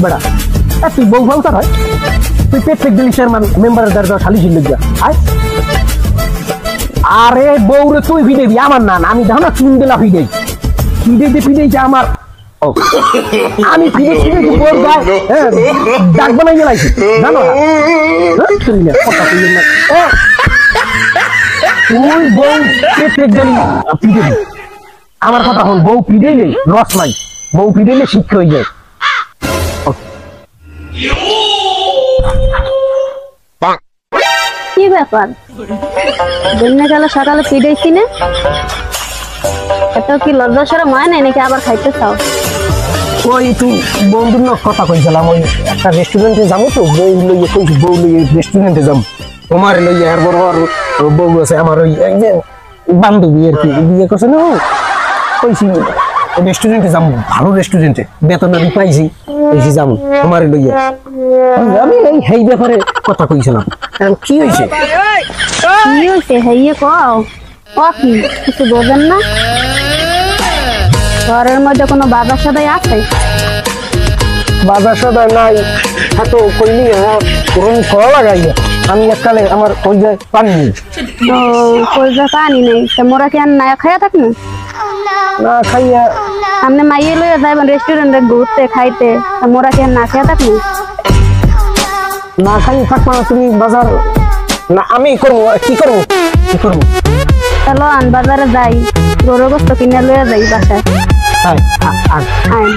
বেড়া তুই বউ ভাউতার হয় তুই প্রত্যেক দিন চেয়ারম্যান মেম্বারের দরজা খালি ছিল আয় আরে বউরে তুই ভিড়েবি আমার না আমি দেখো না চুন দিলা ভিড়েই ফিডেইছে আমার আমি ফিরে বউর গায়ে ডাক বানাই গেলাইছি জানো তুই বউ প্রত্যেক দিন ফিডেবি আমার কথা হল বউ ফিডেইলে রস নাই বউ ফিডেইলে শিক্ষা হয়ে যায় কি ব্যাপার দিনে গেল সকালে পিড়াইছি না এত কি লজ্জা সরম হয় না নাকি আবার খাইতে চাও ওই তুই বন্ধুর কথা কইছিলাম ওই একটা রেস্টুরেন্টে যাবো তো বউ লইয়ে কইছি বউ লইয়ে রেস্টুরেন্টে যাবো তোমার লইয়ে আর বড় বউ আছে আমার ওই বান্ধবী আর কি বিয়ে করছে না কইছি রেস্টুরেন্টে যাবো ভালো রেস্টুরেন্টে বেতন আমি পাইছি এসে যাবো তোমার লইয়ে আমি এই ব্যাপারে কথা কইছিলাম কি হয়েছে হেইয়ে কও কি কিছু বোঝেন না ঘরের মধ্যে কোনো বাজার সদাই আছে বাজার সদাই নাই এত কইলি আমার ফল লাগাই আমি এককালে আমার কইজায় পানি নেই তো কইজা পানি নেই তা মোরা কি আর না খাইয়া থাক না খাইয়া আপনি মাইয়ে লইয়া যাইবেন রেস্টুরেন্টে ঘুরতে খাইতে তা মোরা কি আর না খাইয়া থাক না খাই থাকবা তুমি বাজার না আমি করবো কি করবো চলো আন বাজারে যাই গরু গোস্ত কিনে লইয়া যাই বাসায় আয়